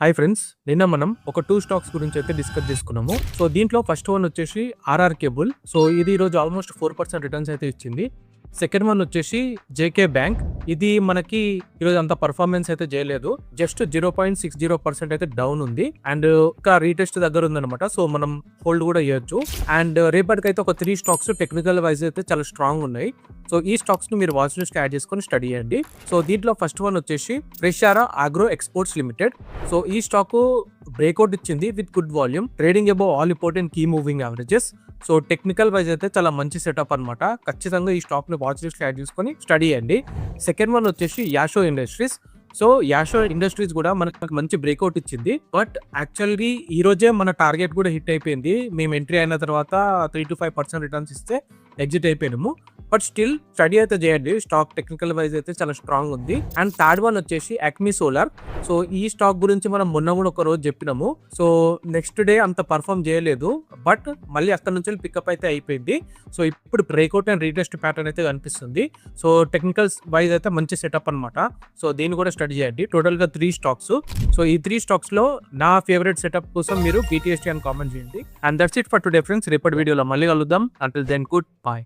Hi friends, నిన్న మనం ఒక 2 స్టాక్స్ గురించి అయితే డిస్కస్ చేసుకున్నాము. సో దీంట్లో ఫస్ట్ వన్ వచ్చేసి ఆర్ఆర్ కేబుల్. సో ఇది ఈరోజు ఆల్మోస్ట్ 4% రిటర్న్స్ అయితే ఇచ్చింది. సెకండ్ వన్ వచ్చేసి జేకే బ్యాంక్. ఇది మనకి ఈరోజు అంత పర్ఫార్మెన్స్ అయితే చేయలేదు, జస్ట్ 0.60% అయితే డౌన్ ఉంది అండ్ ఇంకా రీటెస్ట్ దగ్గర ఉందన్నమాట. సో మనం హోల్డ్ కూడా చేయొచ్చు. అండ్ రేపటికైతే ఒక 3 స్టాక్స్ టెక్నికల్ వైజ్ అయితే చాలా స్ట్రాంగ్ ఉన్నాయి. సో ఈ స్టాక్స్ ను మీరు వాచ్ లిస్ట్ యాడ్ చేసుకొని స్టడీ చేయండి. సో దీంట్లో ఫస్ట్ వన్ వచ్చేసి ప్రెషారా ఆగ్రో ఎక్స్పోర్ట్స్ లిమిటెడ్. సో ఈ స్టాక్ బ్రేక్అవుట్ ఇచ్చింది with good volume, trading above all important key moving averages. So technical wise అయితే చాలా మంచి సెటప్ అనమాట. ఖచ్చితంగా ఈ స్టాక్ ని వాచ్ లిస్ట్ యాడ్ చేసుకొని స్టడీ చేయండి. సెకండ్ వన్ వచ్చేసి Yasho industries. So Yasho industries కూడా మనకు మంచి బ్రేక్అవుట్ ఇచ్చింది, బట్ యాక్చువల్లీ ఈ రోజే మన టార్గెట్ కూడా హిట్ అయిపోయింది. మేము ఎంట్రీ అయిన తర్వాత 3 to 5% రిటర్న్స్ ఇస్తే ఎగ్జిట్ అయిపోయినాము. బట్ స్టిల్ స్టడీ అయితే చేయండి, స్టాక్ టెక్నికల్ వైజ్ అయితే చాలా స్ట్రాంగ్ ఉంది. అండ్ థర్డ్ వన్ వచ్చేసి అక్మీ సోలార్. సో ఈ స్టాక్ గురించి మనం మొన్న కూడా ఒక రోజు చెప్పినాము. సో నెక్స్ట్ డే అంత పర్ఫామ్ చేయలేదు, బట్ మళ్ళీ అక్కడ నుంచి పికప్ అయితే అయిపోయింది. సో ఇప్పుడు బ్రేక్అవుట్ అండ్ రీటెస్ట్ ప్యాటర్న్ అయితే కనిపిస్తుంది. సో టెక్నికల్ వైజ్ అయితే మంచి సెటప్ అనమాట. సో దీన్ని కూడా స్టడీ చేయండి. టోటల్ గా 3 స్టాక్స్. సో ఈ 3 స్టాక్స్ లో నా ఫేవరెట్ సెటప్ కోసం మీరు BTST అని కామెంట్ చేయండి. And that's it for today friends. రేపటి వీడియోలో మళ్ళీ కలుద్దాం. Until then good by.